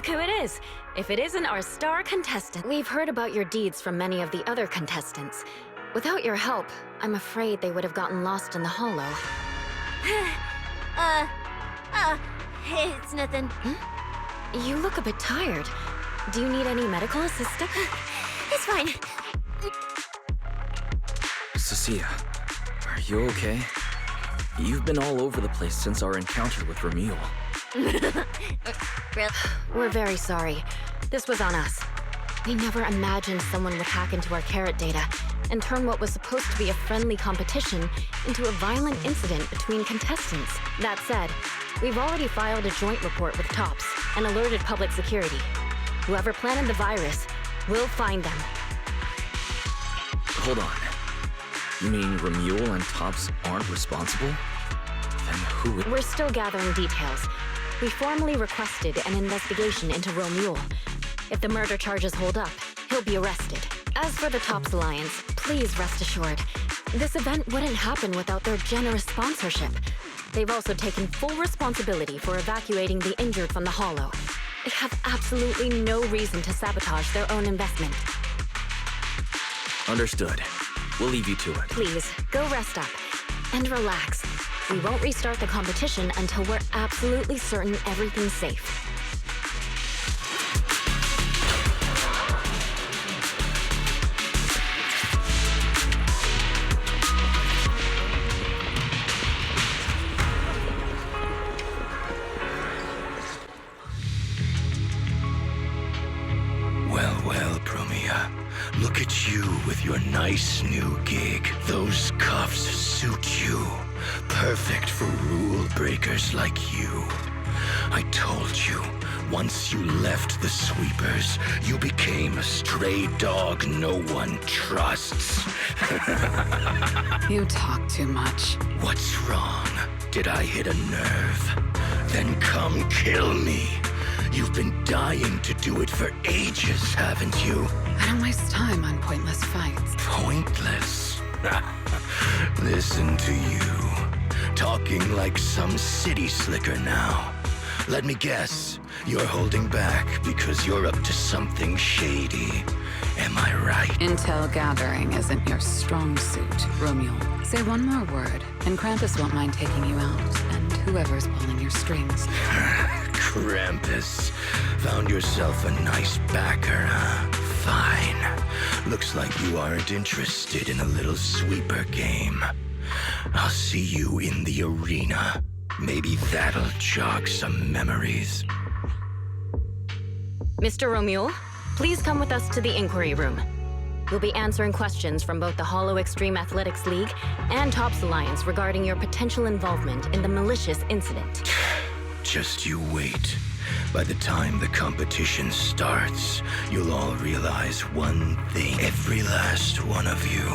look who it is. If it isn't our star contestant. We've heard about your deeds from many of the other contestants. Without your help, I'm afraid they would have gotten lost in the hollow. It's nothing. You look a bit tired. Do you need any medical assistance? It's fine. Cecilia, are you okay? You've been all over the place since our encounter with Ramil. We're very sorry. This was on us. We never imagined someone would hack into our carrot data and turn what was supposed to be a friendly competition into a violent incident between contestants. That said, we've already filed a joint report with TOPS and alerted public security. Whoever planted the virus, we'll find them. Hold on. You mean Ramil and TOPS aren't responsible? Then who— We're still gathering details. We formally requested an investigation into Ramil. If the murder charges hold up, he'll be arrested. As for the TOPS Alliance, please rest assured, this event wouldn't happen without their generous sponsorship. They've also taken full responsibility for evacuating the injured from the hollow. They have absolutely no reason to sabotage their own investment. Understood. We'll leave you to it. Please, go rest up. And relax. We won't restart the competition until we're absolutely certain everything's safe. Well, Promia. Look at you with your nice new gig. Those cuffs suit you. Perfect for rule breakers like you. I told you, once you left the sweepers, you became a stray dog no one trusts. You talk too much. What's wrong? Did I hit a nerve? Then come kill me. You've been dying to do it for ages, haven't you? I don't waste time on pointless fights. Pointless? Listen to you. Talking like some city slicker now. Let me guess, you're holding back because you're up to something shady. Am I right? Intel gathering isn't your strong suit, Romeo. Say one more word, and Krampus won't mind taking you out, and whoever's pulling your strings. Krampus. Found yourself a nice backer, huh? Fine. Looks like you aren't interested in a little sweeper game. I'll see you in the arena. Maybe that'll jog some memories. Mr. Romule, please come with us to the inquiry room. We'll be answering questions from both the Hollow Extreme Athletics League and TOPS Alliance regarding your potential involvement in the malicious incident. Just you wait. By the time the competition starts, you'll all realize one thing. Every last one of you.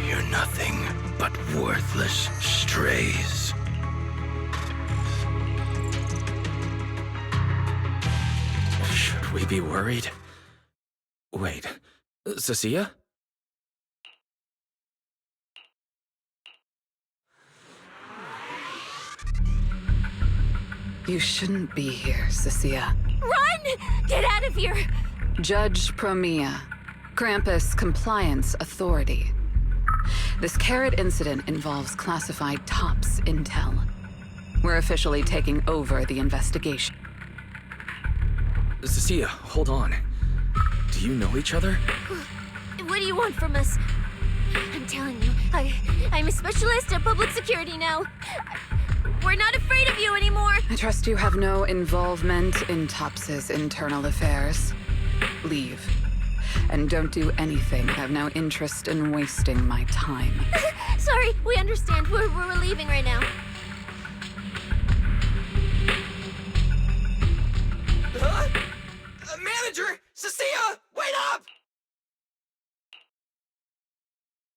You're nothing but worthless strays. Should we be worried? Wait, Cecilia? You shouldn't be here, Cecilia. Run! Get out of here! Judge Promia, Krampus Compliance Authority. This carrot incident involves classified TOPS intel. We're officially taking over the investigation. Cecilia, hold on. Do you know each other? What do you want from us? I'm telling you, I'm a specialist at public security now. We're not afraid of you anymore. I trust you have no involvement in TOPS's internal affairs. Leave. And don't do anything I have no interest in wasting my time. Sorry, we understand. We're leaving right now. Manager! Cecilia! Wait up!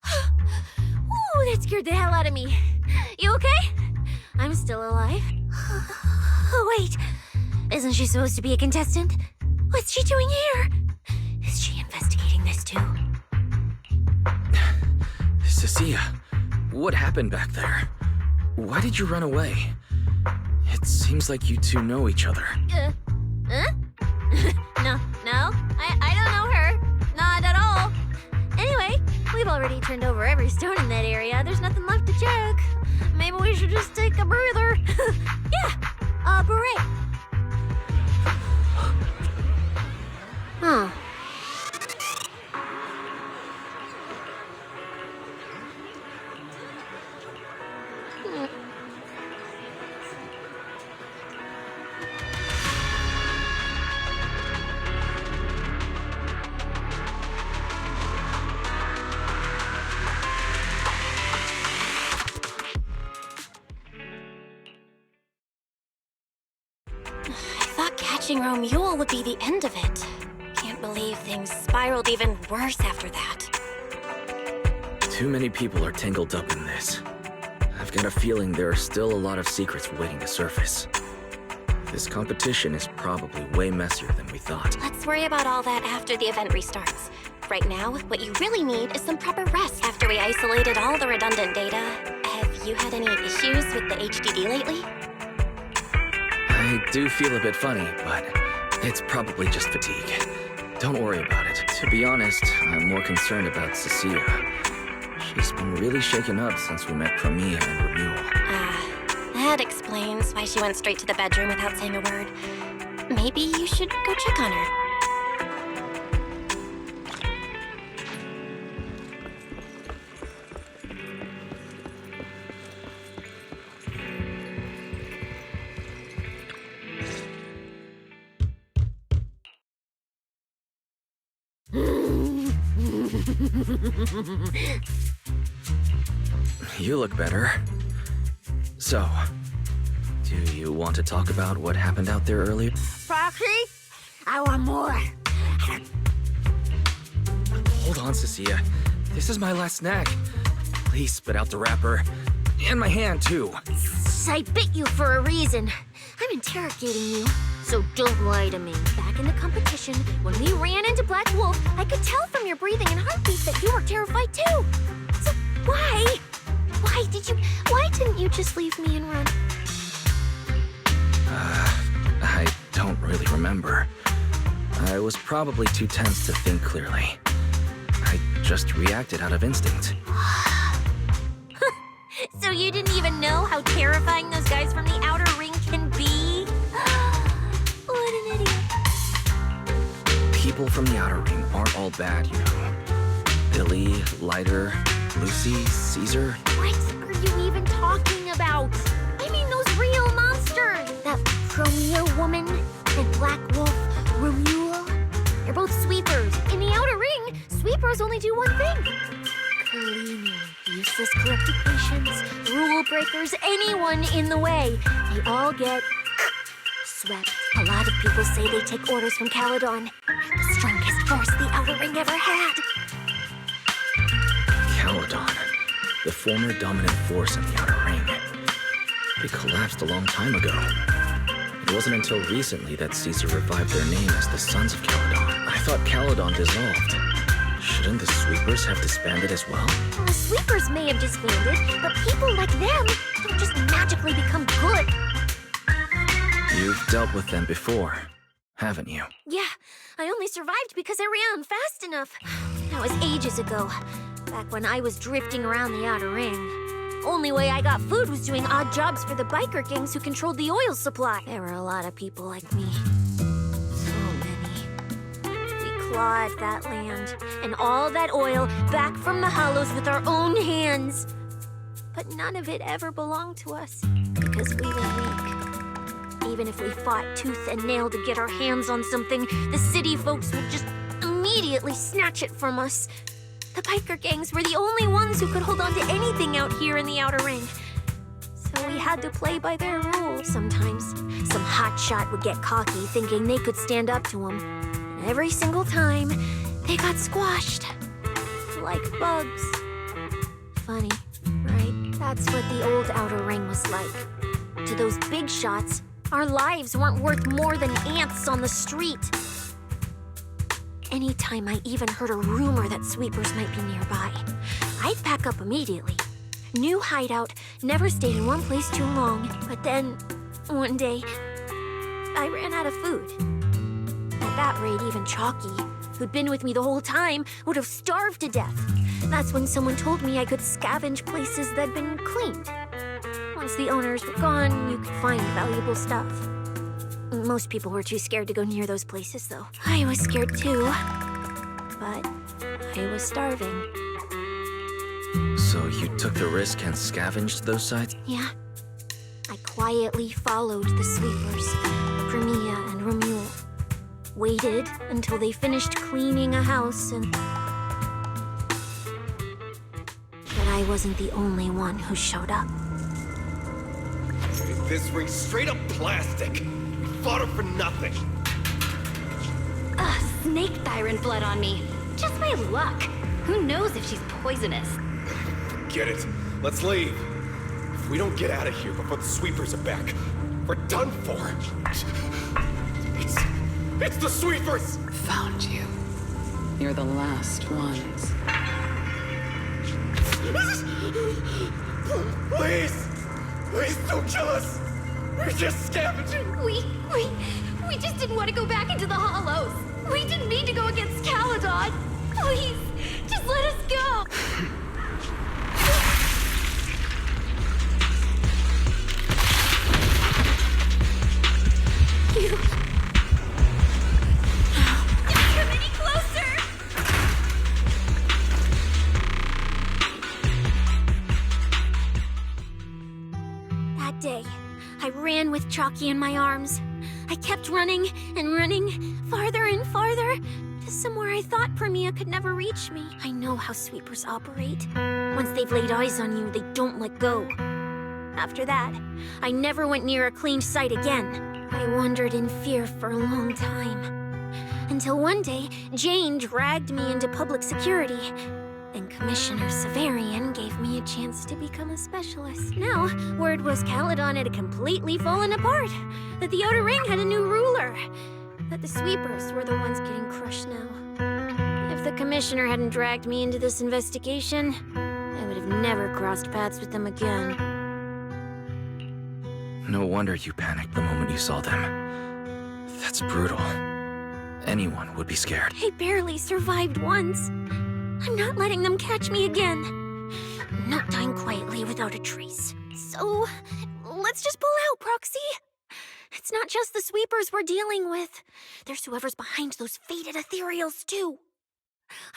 Ooh, that scared the hell out of me. You okay? I'm still alive. Oh, wait. Isn't she supposed to be a contestant? What's she doing here? Is she investigating this too? Cecilia, what happened back there? Why did you run away? It seems like you two know each other. already turned over every stone in that area. There's nothing left to check. Maybe we should just take a breather. Yeah, beret. Huh. Catching Romule would be the end of it. Can't believe things spiraled even worse after that. Too many people are tangled up in this. I've got a feeling there are still a lot of secrets waiting to surface. This competition is probably way messier than we thought. Let's worry about all that after the event restarts. Right now, what you really need is some proper rest after we isolated all the redundant data. Have you had any issues with the HDD lately? I do feel a bit funny, but it's probably just fatigue. Don't worry about it. To be honest, I'm more concerned about Cecilia. She's been really shaken up since we met Chromia and Remule. That explains why she went straight to the bedroom without saying a word. Maybe you should go check on her. You look better. So, do you want to talk about what happened out there earlier? Proxy, I want more. Hold on, Cecilia. This is my last snack. Please spit out the wrapper. And my hand, too. I bit you for a reason. I'm interrogating you, so don't lie to me. Back in the competition, when we ran into Black Wolf, I could tell from your breathing and heartbeat that you were terrified too. So why? Why didn't you just leave me and run? I don't really remember. I was probably too tense to think clearly. I just reacted out of instinct. So you didn't even know how terrifying those guys from the outer ring can be? What an idiot. People from the outer ring aren't all bad, you know. Billy, Lighter, Lucy, Caesar. What are you even talking about? I mean those real monsters! That Chromia woman and Black Wolf, Remule. They're both sweepers. In the outer ring, sweepers only do one thing. Cleaning useless corrupted patients, rule breakers, anyone in the way. They all get swept. A lot of people say they take orders from Caledon, the strongest force the outer ring ever had. Caledon, the former dominant force in the outer ring. They collapsed a long time ago. It wasn't until recently that Caesar revived their name as the Sons of Caledon. I thought Caledon dissolved. Shouldn't the sweepers have disbanded as well? Well, the sweepers may have disbanded, but people like them don't just magically become good. You've dealt with them before, haven't you? Yeah, I only survived because I ran fast enough. That was ages ago, back when I was drifting around the outer ring. Only way I got food was doing odd jobs for the biker gangs who controlled the oil supply. There were a lot of people like me. So many. We clawed that land and all that oil back from the hollows with our own hands. But none of it ever belonged to us because we were weak. Even if we fought tooth and nail to get our hands on something, the city folks would just immediately snatch it from us. The biker gangs were the only ones who could hold on to anything out here in the outer ring. So we had to play by their rules. Sometimes some hotshot would get cocky thinking they could stand up to them. And every single time, they got squashed. Like bugs. Funny, right? That's what the old outer ring was like. To those big shots, our lives weren't worth more than ants on the street. Anytime I even heard a rumor that sweepers might be nearby, I'd pack up immediately. New hideout, never stayed in one place too long. But then, one day, I ran out of food. At that rate, even Chalky, who'd been with me the whole time, would have starved to death. That's when someone told me I could scavenge places that'd been cleaned. Once the owners were gone, you could find valuable stuff. Most people were too scared to go near those places, though. I was scared too. But I was starving. So you took the risk and scavenged those sites? Yeah. I quietly followed the sweepers, Premia and Romuald. Waited until they finished cleaning a house and... But I wasn't the only one who showed up. This ring's straight up plastic. We fought her for nothing. Snake thyron blood on me. Just my luck. Who knows if she's poisonous? Get it. Let's leave. If we don't get out of here before the sweepers are back, we're done for. It's the sweepers! Found you. You're the last ones. Please! Please don't kill us! We're just scavenging! We just didn't want to go back into the hollows. We didn't mean to go against Caledon. Please, just let us go. You... Don't come any closer! That day, I ran with Chalky in my arms. I kept running and running, farther and farther, to somewhere I thought Premia could never reach me. I know how sweepers operate. Once they've laid eyes on you, they don't let go. After that, I never went near a cleaned site again. I wandered in fear for a long time. Until one day, Jane dragged me into public security. Then Commissioner Severian gave me a chance to become a specialist. Now, word was Caledon had completely fallen apart. That the Outer Ring had a new ruler. That the sweepers were the ones getting crushed now. If the Commissioner hadn't dragged me into this investigation, I would have never crossed paths with them again. No wonder you panicked the moment you saw them. That's brutal. Anyone would be scared. I barely survived once. I'm not letting them catch me again. I'm not dying quietly without a trace. So, let's just pull out, Proxy. It's not just the sweepers we're dealing with. There's whoever's behind those fated ethereals, too.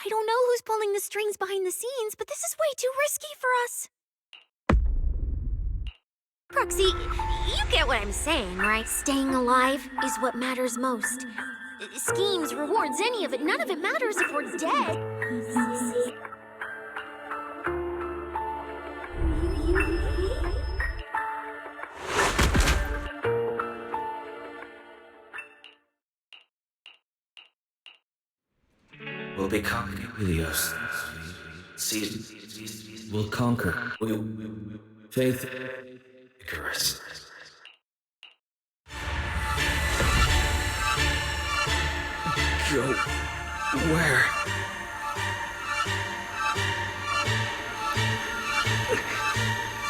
I don't know who's pulling the strings behind the scenes, but this is way too risky for us. Proxy, you get what I'm saying, right? Staying alive is what matters most. Schemes, rewards, any of it, none of it matters if we're dead. We'll be conquering Helios. We'll conquer. Faith. Icarus. Go. Where?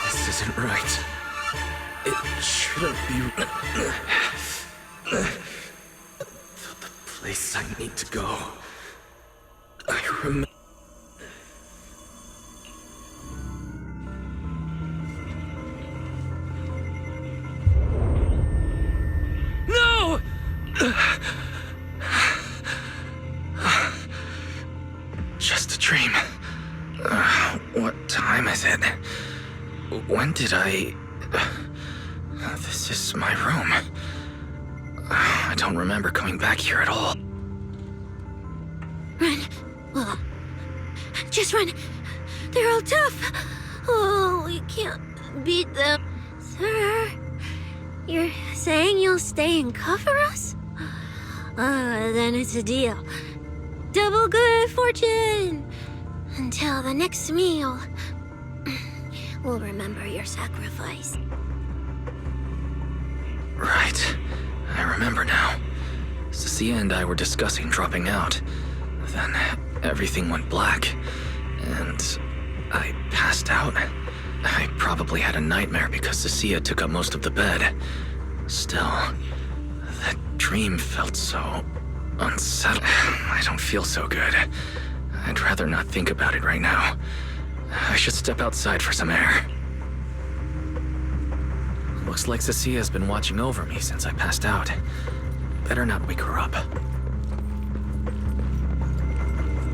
This isn't right. It shouldn't be. The place I need to go. I remember. No! Just a dream. What time is it? When did I... This is my room. I don't remember coming back here at all. Run. Well, just run. They're all tough. Oh, we can't beat them. Sir, you're saying you'll stay and cover us? Then it's a deal. Double good fortune. Until the next meal. We'll remember your sacrifice. Right. I remember now. Cecilia and I were discussing dropping out. Then everything went black, and I passed out. I probably had a nightmare because Cecilia took up most of the bed. Still, that dream felt so unsettled. I don't feel so good. I'd rather not think about it right now. I should step outside for some air. Looks like Cecia's been watching over me since I passed out. Better not wake her up.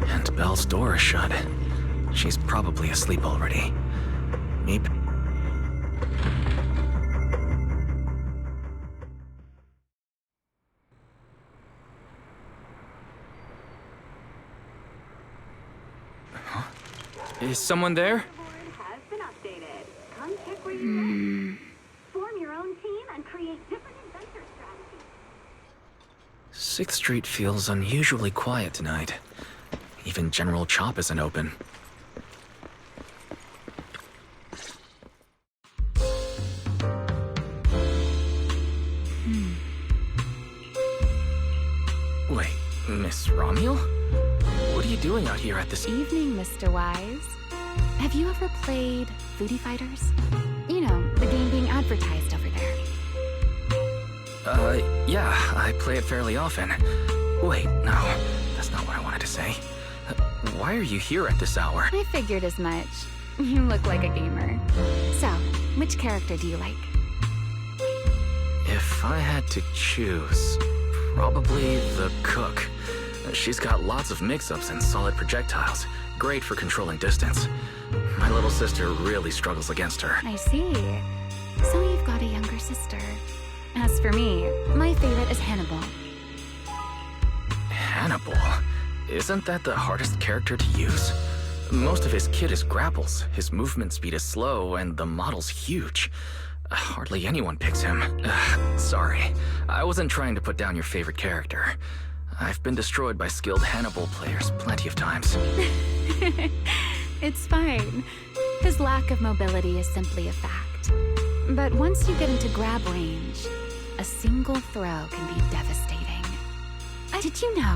And Belle's door is shut. She's probably asleep already. Meep. Huh? Is someone there? Has been updated. Come check where you're at. Form your own team and create different adventure strategies. 6th Street feels unusually quiet tonight. Even General Chop isn't open. Wait, Miss Romuel? What are you doing out here at this Evening, Mr. Wise. Have you ever played Foodie Fighters? You know, the game being advertised over there. Yeah, I play it fairly often. Wait, no, that's not what I wanted to say. Why are you here at this hour? I figured as much. You look like a gamer. So, which character do you like? If I had to choose, probably the cook. She's got lots of mix-ups and solid projectiles. Great for controlling distance. My little sister really struggles against her. I see. So you've got a younger sister. As for me, my favorite is Hannibal. Hannibal? Isn't that the hardest character to use? Most of his kit is grapples, his movement speed is slow, and the model's huge. Hardly anyone picks him. Sorry, I wasn't trying to put down your favorite character. I've been destroyed by skilled Hannibal players plenty of times. It's fine. His lack of mobility is simply a fact. But once you get into grab range, a single throw can be devastating. Did you know,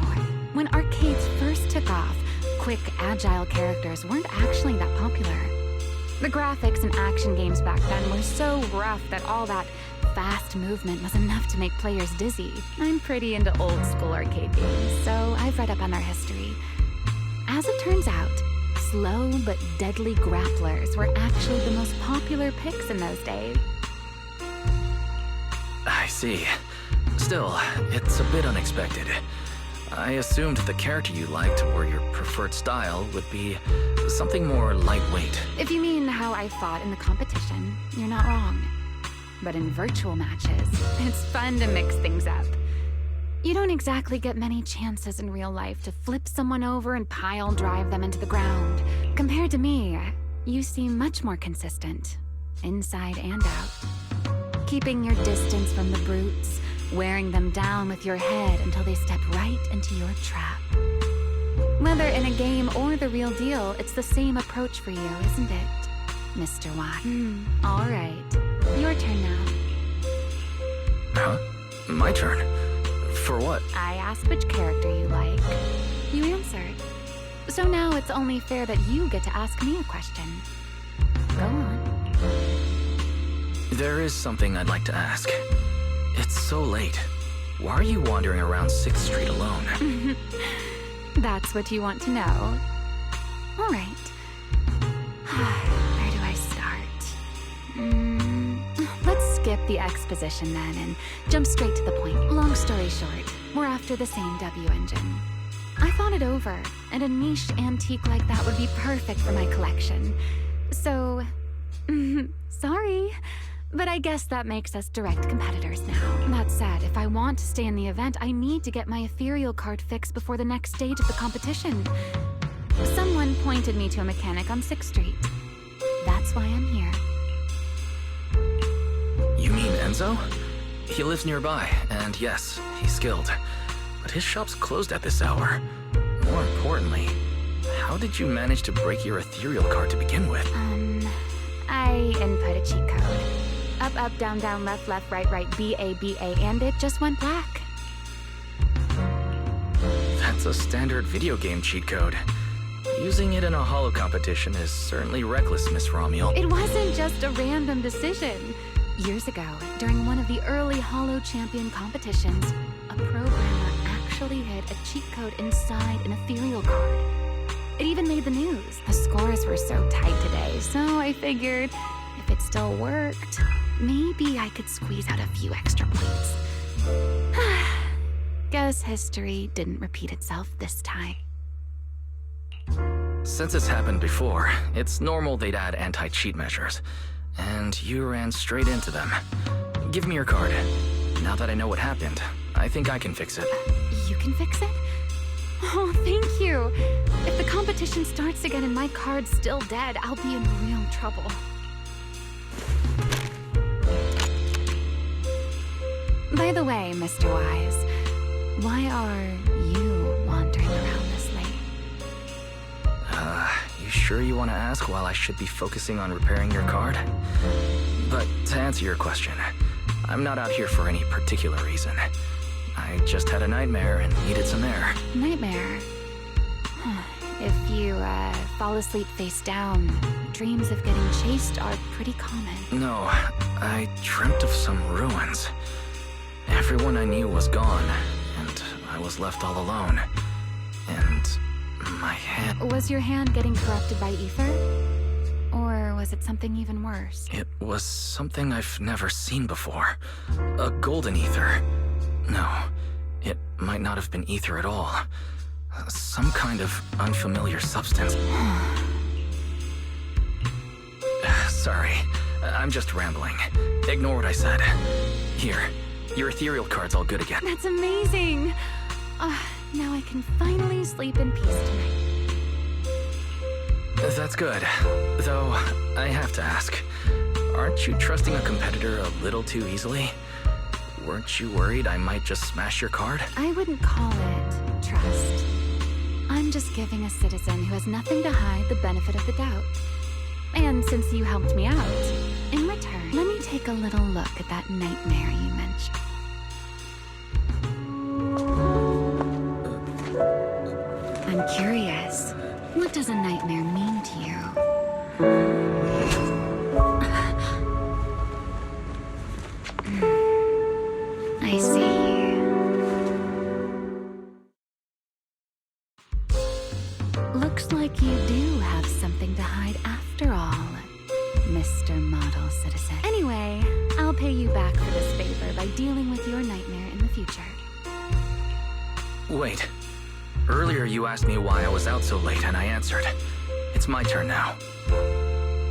when arcades first took off, quick, agile characters weren't actually that popular. The graphics in action games back then were so rough that all that fast movement was enough to make players dizzy. I'm pretty into old school arcade games, so I've read up on their history. As it turns out, slow but deadly grapplers were actually the most popular picks in those days. I see. Still, it's a bit unexpected. I assumed the character you liked or your preferred style would be something more lightweight. If you mean how I fought in the competition, you're not wrong. But in virtual matches, it's fun to mix things up. You don't exactly get many chances in real life to flip someone over and pile drive them into the ground. Compared to me, you seem much more consistent, inside and out. Keeping your distance from the brutes, wearing them down with your head until they step right into your trap. Whether in a game or the real deal, it's the same approach for you, isn't it, Mr. Watt? All right. Your turn now. Huh? My turn? For what? I asked which character you like. You answered. So now it's only fair that you get to ask me a question. Go on. There is something I'd like to ask. It's so late. Why are you wandering around 6th Street alone? That's what you want to know. All right. Where do I start? Let's skip the exposition then and jump straight to the point. Long story short, we're after the same W engine. I thought it over, and a niche antique like that would be perfect for my collection. So, sorry, but I guess that makes us direct competitors now. That said, if I want to stay in the event, I need to get my ethereal card fixed before the next stage of the competition. Someone pointed me to a mechanic on 6th Street. That's why I'm here. You mean Enzo? He lives nearby, and yes, he's skilled. But his shop's closed at this hour. More importantly, how did you manage to break your ethereal card to begin with? I input a cheat code. Up, up, down, down, left, left, right, right, B-A, B-A, and it just went black. That's a standard video game cheat code. Using it in a holo competition is certainly reckless, Miss Romuel. It wasn't just a random decision. Years ago, during one of the early Holo Champion competitions, a programmer actually hid a cheat code inside an ethereal card. It even made the news. The scores were so tight today, so I figured if it still worked, maybe I could squeeze out a few extra points. Guess history didn't repeat itself this time. Since it's happened before, it's normal they'd add anti-cheat measures. And you ran straight into them. Give me your card. Now that I know what happened, I think I can fix it. You can fix it? Oh, thank you. If the competition starts again and my card's still dead, I'll be in real trouble. By the way, Mr. Wise, why are you wandering around this late? You sure you want to ask while I should be focusing on repairing your card? But to answer your question, I'm not out here for any particular reason. I just had a nightmare and needed some air. Nightmare? If you, fall asleep face down, dreams of getting chased are pretty common. No, I dreamt of some ruins. Everyone I knew was gone, and I was left all alone. And my hand... Was your hand getting corrupted by ether? Or was it something even worse? It was something I've never seen before. A golden ether. No, it might not have been ether at all. Some kind of unfamiliar substance. Sorry, I'm just rambling. Ignore what I said. Here, your ethereal card's all good again. That's amazing! Now I can finally sleep in peace tonight. That's good. Though, I have to ask, aren't you trusting a competitor a little too easily? Weren't you worried I might just smash your card? I wouldn't call it trust. I'm just giving a citizen who has nothing to hide the benefit of the doubt. And since you helped me out, in return, let me take a little look at that nightmare you mentioned. I'm curious, what does a nightmare mean to you? I see. Looks like you do have something to hide after all, Mr. Model Citizen. Anyway, I'll pay you back for this favor by dealing with your nightmare in the future. Wait. Earlier you asked me why I was out so late, and I answered. It's my turn now.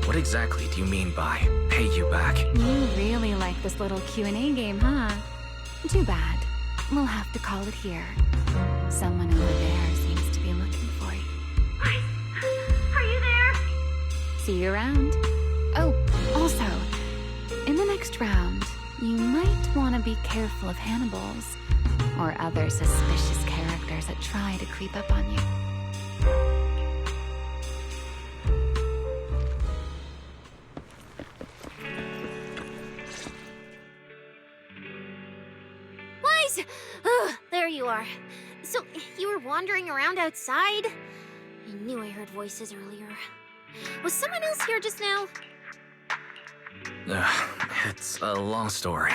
What exactly do you mean by pay you back? You really like this little Q&A game, huh? Too bad. We'll have to call it here. Someone over there seems to be looking for you. Are you there? See you around. Oh, also, in the next round, you might want to be careful of Hannibals or other suspicious characters that try to creep up on you. Wise! There you are. So, you were wandering around outside? I knew I heard voices earlier. Was someone else here just now? It's a long story.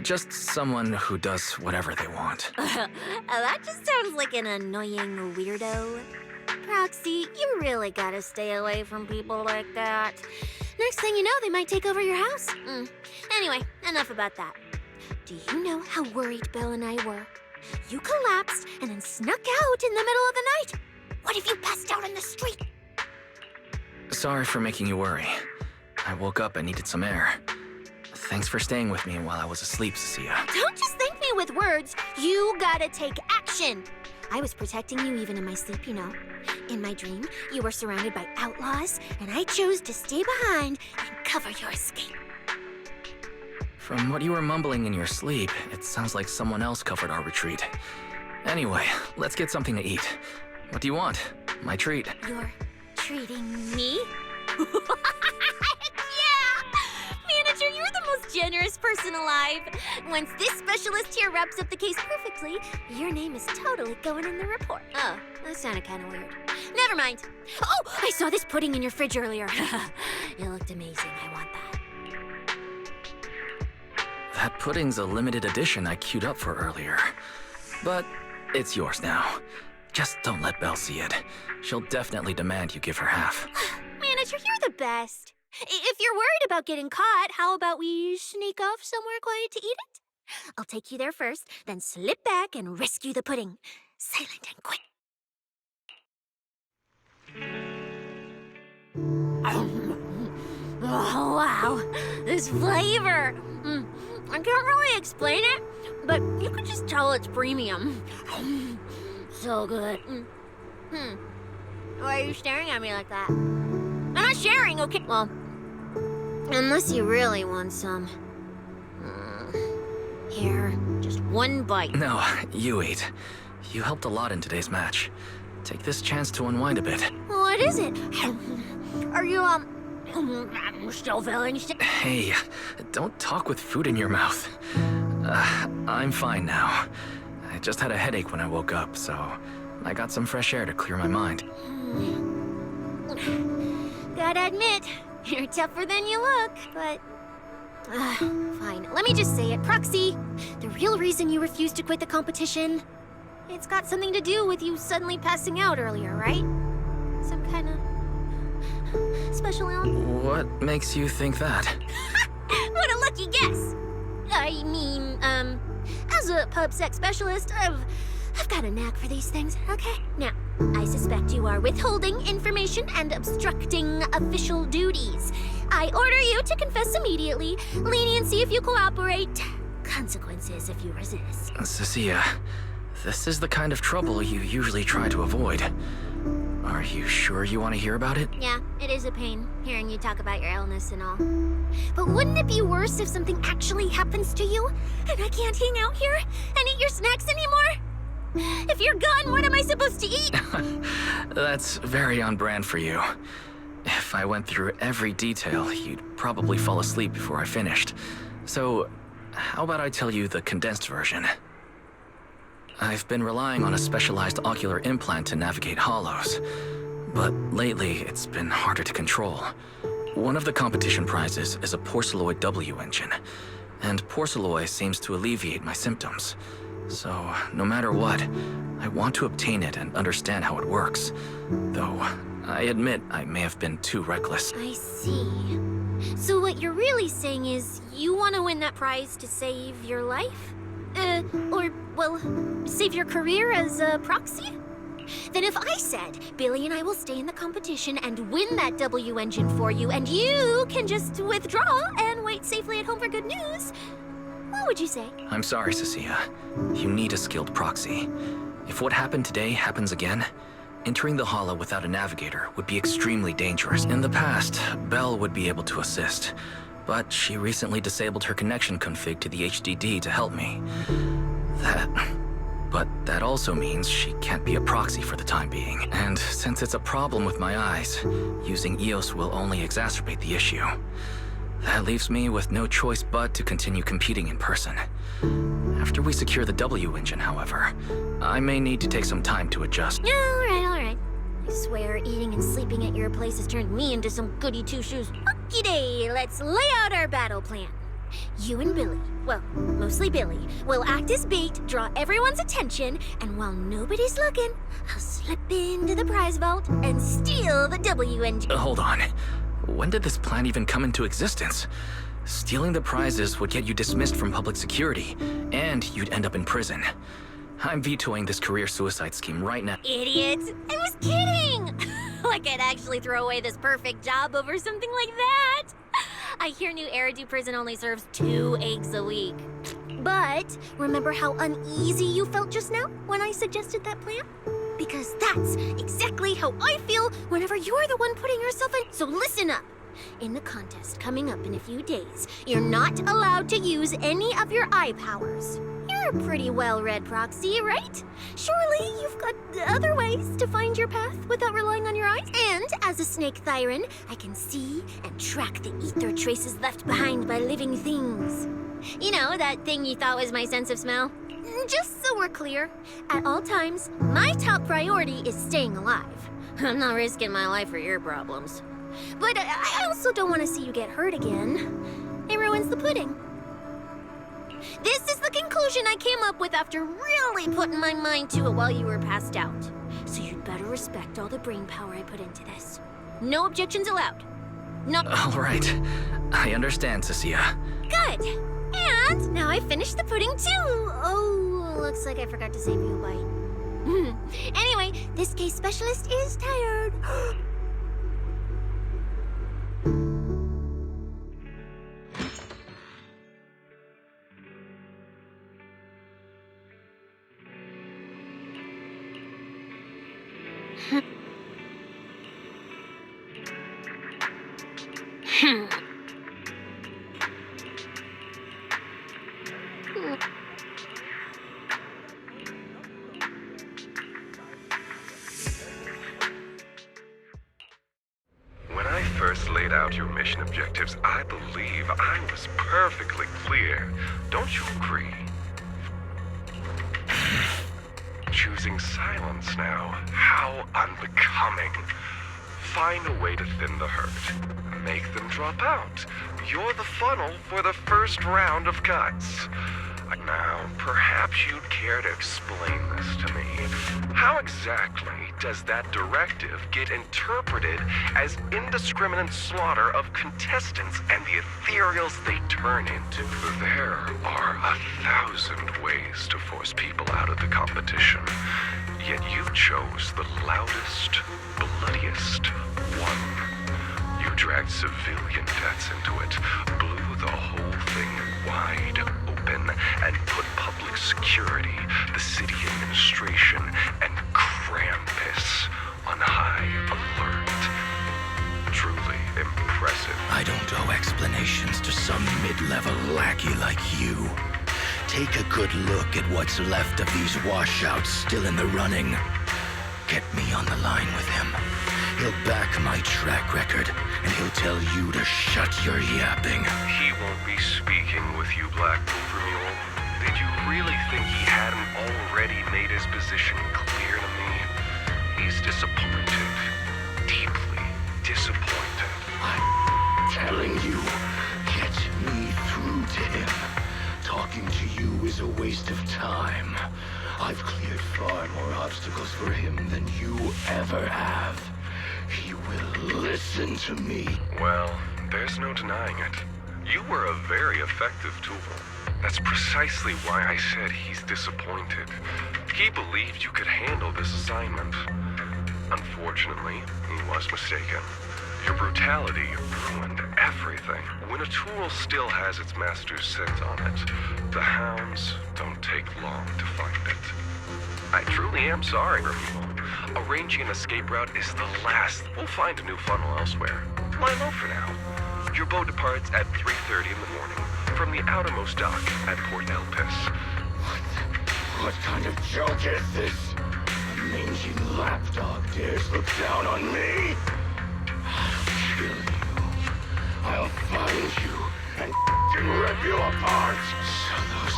Just someone who does whatever they want. That just sounds like an annoying weirdo. Proxy, you really gotta stay away from people like that. Next thing you know, they might take over your house. Anyway, enough about that. Do you know how worried Bill and I were? You collapsed and then snuck out in the middle of the night. What if you passed out in the street? Sorry for making you worry. I woke up and needed some air. Thanks for staying with me while I was asleep, Cecilia. Don't just thank me with words. You gotta take action. I was protecting you even in my sleep, you know. In my dream, you were surrounded by outlaws, and I chose to stay behind and cover your escape. From what you were mumbling in your sleep, it sounds like someone else covered our retreat. Anyway, let's get something to eat. What do you want? My treat. You're treating me? Manager, you're the most generous person alive. Once this specialist here wraps up the case perfectly, your name is totally going in the report. Oh, that sounded kind of weird. Never mind. Oh, I saw this pudding in your fridge earlier. It looked amazing. I want that. That pudding's a limited edition I queued up for earlier. But it's yours now. Just don't let Belle see it. She'll definitely demand you give her half. Manager, you're the best. If you're worried about getting caught, how about we sneak off somewhere quiet to eat it? I'll take you there first, then slip back and rescue the pudding. Silent and quick. Oh, wow. This flavor. I can't really explain it, but you can just tell it's premium. So good. Why are you staring at me like that? I'm not sharing, okay? Well, unless you really want some. Here, just one bite. No, you eat. You helped a lot in today's match. Take this chance to unwind a bit. What is it? Are you, still feeling sick? Hey, don't talk with food in your mouth. I'm fine now. I just had a headache when I woke up, so I got some fresh air to clear my mind. Gotta admit, you're tougher than you look, but... fine, let me just say it. Proxy, the real reason you refused to quit the competition, it's got something to do with you suddenly passing out earlier, right? Some kind of special ailment? What makes you think that? What a lucky guess! I mean, as a pub sex specialist, I've got a knack for these things, okay? Now, I suspect you are withholding information and obstructing official duties. I order you to confess immediately, leniency if you cooperate, consequences if you resist. Cecilia, this is the kind of trouble you usually try to avoid. Are you sure you want to hear about it? Yeah, it is a pain, hearing you talk about your illness and all. But wouldn't it be worse if something actually happens to you, and I can't hang out here and eat your snacks anymore? If you're gone, what am I supposed to eat? That's very on brand for you. If I went through every detail, you'd probably fall asleep before I finished. So, how about I tell you the condensed version? I've been relying on a specialized ocular implant to navigate hollows, but lately it's been harder to control. One of the competition prizes is a Porceloid W engine, and Porceloid seems to alleviate my symptoms. So, no matter what, I want to obtain it and understand how it works. Though, I admit I may have been too reckless. I see. So what you're really saying is you want to win that prize to save your life? Save your career as a proxy? Then if I said, Billy and I will stay in the competition and win that W engine for you, and you can just withdraw and wait safely at home for good news, what would you say? I'm sorry, Cecilia. You need a skilled proxy. If what happened today happens again, entering the hollow without a navigator would be extremely dangerous. In the past, Belle would be able to assist, but she recently disabled her connection config to the HDD to help me. But that also means she can't be a proxy for the time being. And since it's a problem with my eyes, using EOS will only exacerbate the issue. That leaves me with no choice but to continue competing in person. After we secure the W engine, however, I may need to take some time to adjust. All right. I swear eating and sleeping at your place has turned me into some goody two-shoes. Okie-day, let's lay out our battle plan. You and Billy, well, mostly Billy, will act as bait, draw everyone's attention, and while nobody's looking, I'll slip into the prize vault and steal the W engine. Hold on. When did this plan even come into existence? Stealing the prizes would get you dismissed from public security, and you'd end up in prison. I'm vetoing this career suicide scheme right now. Idiots! I was kidding! Like I'd actually throw away this perfect job over something like that! I hear New Eridu Prison only serves 2 eggs a week. But remember how uneasy you felt just now when I suggested that plan? Because that's exactly how I feel whenever you're the one putting yourself in. So listen up. In the contest coming up in a few days, you're not allowed to use any of your eye powers. You're a pretty well-read proxy, right? Surely you've got other ways to find your path without relying on your eyes. And as a snake Thyran, I can see and track the ether traces left behind by living things. You know, that thing you thought was my sense of smell? Just so we're clear, at all times, my top priority is staying alive. I'm not risking my life for your problems. But I also don't want to see you get hurt again. It ruins the pudding. This is the conclusion I came up with after really putting my mind to it while you were passed out. better respect all the brainpower I put into this. No objections allowed. No. All right. I understand, Cecilia. Good. And now I finished the pudding too. Oh, looks like I forgot to save you a bite. Anyway, this case specialist is tired. When I first laid out your mission objectives, I believe I was perfectly clear. Don't you agree? Choosing silence now. How unbecoming. Find a way to thin the herd. Make them drop out. You're the funnel for the first round of cuts. Now, perhaps you'd care to explain this to me. How exactly does that directive get interpreted as indiscriminate slaughter of contestants and the ethereals they turn into? There are 1,000 ways to force people out of the competition, yet you chose the loudest, bloodiest one. You dragged civilian deaths into it, blew the whole thing wide open, and put public security, the city administration, and Krampus on high alert. Truly impressive. I don't owe explanations to some mid-level lackey like you. Take a good look at what's left of these washouts still in the running. Get me on the line with him. He'll back my track record, and he'll tell you to shut your yapping. He won't be speaking with you, Black Wolfer Mule. Did you really think he hadn't already made his position clear to me? He's disappointed. Deeply disappointed. I'm telling you, get me through to him. Talking to you is a waste of time. I've cleared far more obstacles for him than you ever have. He will listen to me. Well, there's no denying it. You were a very effective tool. That's precisely why I said he's disappointed. He believed you could handle this assignment. Unfortunately, he was mistaken. Your brutality ruined everything. When a tool still has its master's scent on it, the hounds don't take long to find it. I truly am sorry, Removal. Arranging an escape route is the last. We'll find a new funnel elsewhere. Lie low for now. Your boat departs at 3:30 in the morning from the outermost dock at Port Elpis. What kind of joke is this? A mangy lapdog dares look down on me? I'll kill you. I'll find you and rip you apart. So those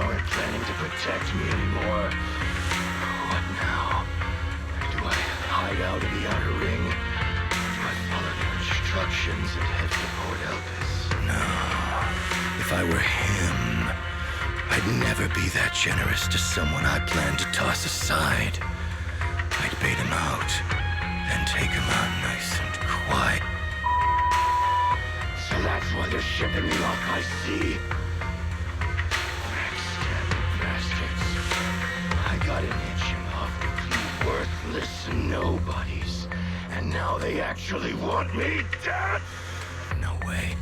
aren't planning to protect me anymore. What now? Do I hide out in the outer ring? Do I follow their instructions and head for Port Elpis? No. If I were him, I'd never be that generous to someone I planned to toss aside. I'd bait him out, then take him out nice and quiet. So that's why they're shipping me off by sea. Backstabbing bastards. I got an itching off with you worthless nobodies. And now they actually want me dead? No way.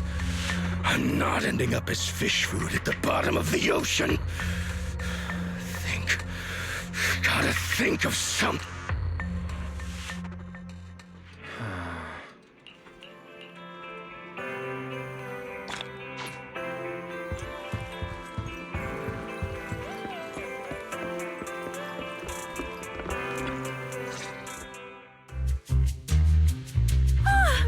I'm not ending up as fish food at the bottom of the ocean. Gotta think of something.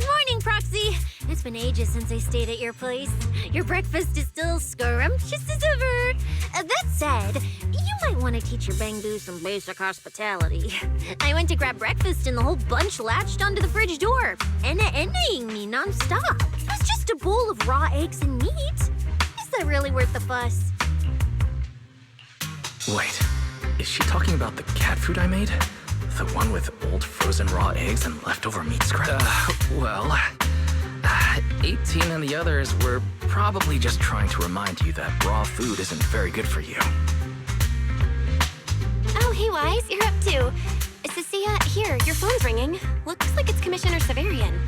Morning, Proxy. It's been ages since I stayed at your place. Your breakfast is still scrumptious as ever. That said, you might want to teach your Bangboos some basic hospitality. I went to grab breakfast and the whole bunch latched onto the fridge door, envying me nonstop. It was just a bowl of raw eggs and meat. Is that really worth the fuss? Wait, is she talking about the cat food I made? The one with old frozen raw eggs and leftover meat scraps? Well, 18 and the others were probably just trying to remind you that raw food isn't very good for you. Oh, hey, Wise, you're up too. Cecilia, here, your phone's ringing. Looks like it's Commissioner Severian.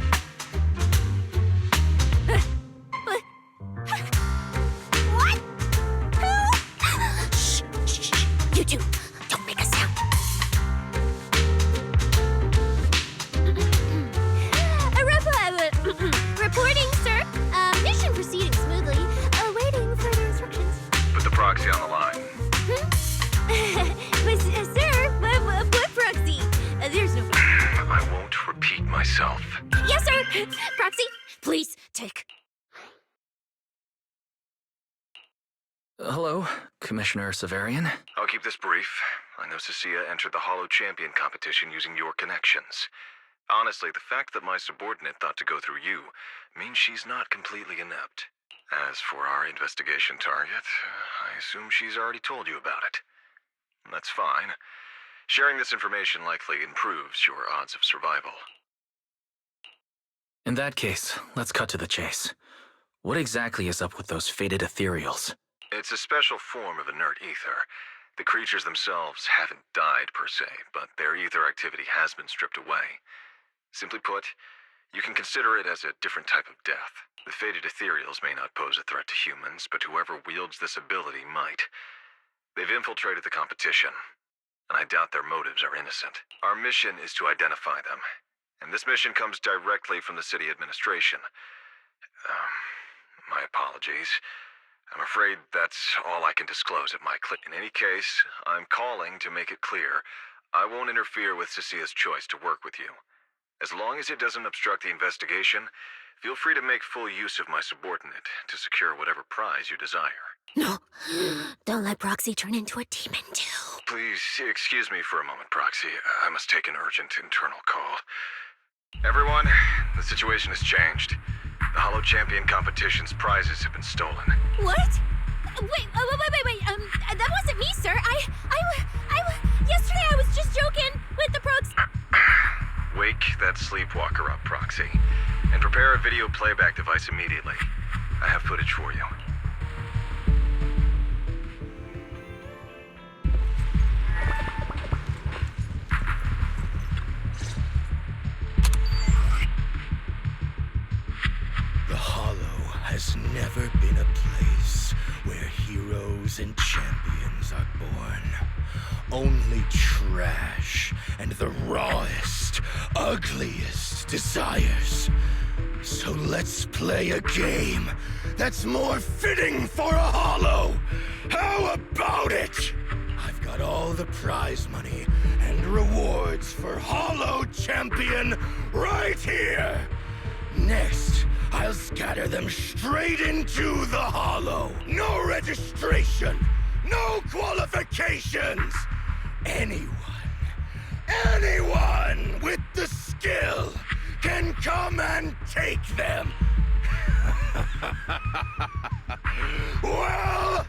What? Who? Shh, shh, shh. You two, don't make a sound. Reporting, sir. Mission proceeding smoothly. Awaiting further instructions. Put the proxy on the line. But, sir, what proxy? There's no... I won't repeat myself. Yes, sir. Proxy, please take. Hello, Commissioner Severian. I'll keep this brief. I know Cecilia entered the Hollow Champion competition using your connections. Honestly, the fact that my subordinate thought to go through you means she's not completely inept. As for our investigation target, I assume she's already told you about it. That's fine. Sharing this information likely improves your odds of survival. In that case, let's cut to the chase. What exactly is up with those fated ethereals? It's a special form of inert ether. The creatures themselves haven't died per se, but their ether activity has been stripped away. Simply put, you can consider it as a different type of death. The fated ethereals may not pose a threat to humans, but whoever wields this ability might. They've infiltrated the competition, and I doubt their motives are innocent. Our mission is to identify them, and this mission comes directly from the city administration. My apologies. I'm afraid that's all I can disclose at my clip. In any case, I'm calling to make it clear I won't interfere with Cecilia's choice to work with you. As long as it doesn't obstruct the investigation, feel free to make full use of my subordinate to secure whatever prize you desire. No, don't let Proxy turn into a demon, too. Please, excuse me for a moment, Proxy. I must take an urgent internal call. Everyone, the situation has changed. The Hollow Champion competition's prizes have been stolen. What? Wait, that wasn't me, sir. Yesterday I was just joking with the Prox... Wake that sleepwalker up, Proxy, and prepare a video playback device immediately. I have footage for you. The Hollow has never been a place where heroes and champions are born. Only trash and the rawest, ugliest desires. So let's play a game that's more fitting for a Hollow. How about it? I've got all the prize money and rewards for Hollow Champion right here. Next, I'll scatter them straight into the Hollow. No registration, no qualifications. Anyone with the skill can come and take them. Well,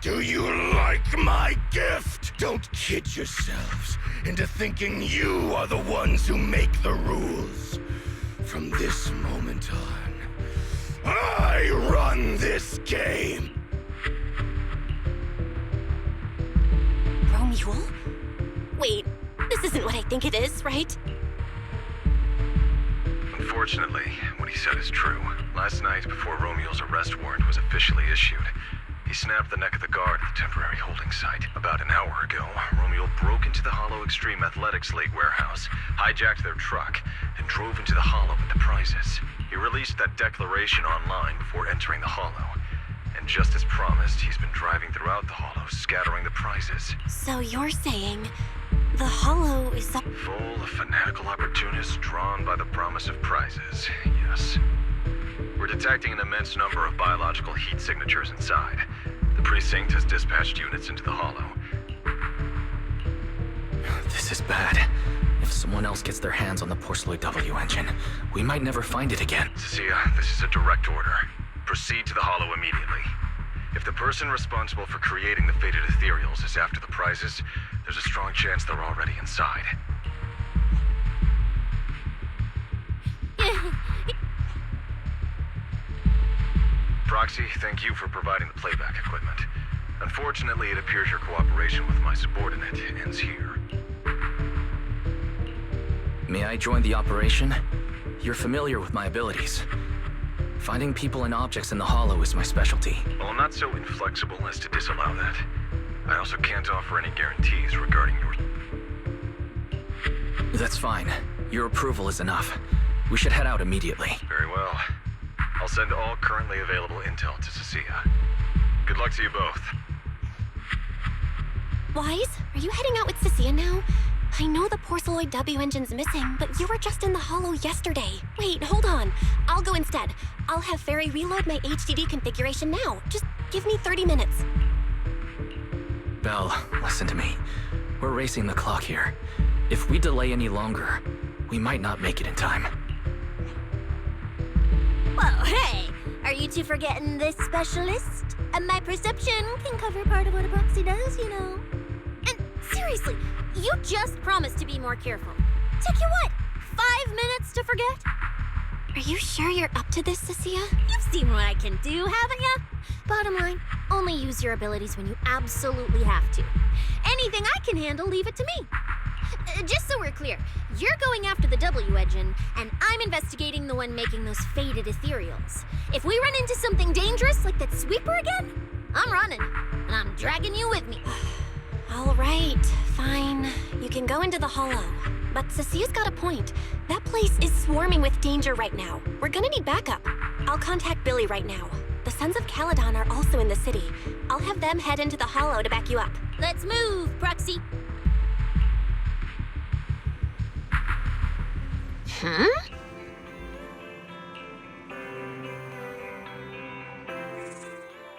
do you like my gift? Don't kid yourselves into thinking you are the ones who make the rules. From this moment on, I run this game. Romule? Wait, this isn't what I think it is, right? Unfortunately, what he said is true. Last night, before Romule's arrest warrant was officially issued, he snapped the neck of the guard at the temporary holding site. About an hour ago, Romule broke into the Hollow Extreme Athletics League warehouse, hijacked their truck, and drove into the Hollow with the prizes. He released that declaration online before entering the Hollow. And just as promised, he's been driving throughout the Hollow, scattering the prizes. So you're saying the Hollow is up... Full of fanatical opportunists drawn by the promise of prizes, yes. We're detecting an immense number of biological heat signatures inside. The precinct has dispatched units into the Hollow. This is bad. If someone else gets their hands on the Porceloid W engine, we might never find it again. Cecilia, this is a direct order. Proceed to the Hollow immediately. If the person responsible for creating the fated ethereals is after the prizes, there's a strong chance they're already inside. Proxy, thank you for providing the playback equipment. Unfortunately, it appears your cooperation with my subordinate ends here. May I join the operation? You're familiar with my abilities. Finding people and objects in the Hollow is my specialty. Well, I'm not so inflexible as to disallow that. I also can't offer any guarantees regarding your... That's fine. Your approval is enough. We should head out immediately. Very well. I'll send all currently available intel to Cecilia. Good luck to you both. Wise, are you heading out with Cecilia now? I know the Porceloid W engine's missing, but you were just in the Hollow yesterday. Wait, hold on. I'll go instead. I'll have Ferry reload my HDD configuration now. Just give me 30 minutes. Belle, listen to me. We're racing the clock here. If we delay any longer, we might not make it in time. Well, hey! Are you two forgetting this specialist? My perception can cover part of what a proxy does, you know. And seriously, you just promised to be more careful. Took you what? 5 minutes to forget? Are you sure you're up to this, Cecilia? You've seen what I can do, haven't ya? Bottom line, only use your abilities when you absolutely have to. Anything I can handle, leave it to me. Just so we're clear, you're going after the W engine, and I'm investigating the one making those faded ethereals. If we run into something dangerous like that sweeper again, I'm running, and I'm dragging you with me. All right, fine. You can go into the Hollow. But Cecilia's got a point. That place is swarming with danger right now. We're gonna need backup. I'll contact Billy right now. The Sons of Caledon are also in the city. I'll have them head into the Hollow to back you up. Let's move, Proxy. Huh?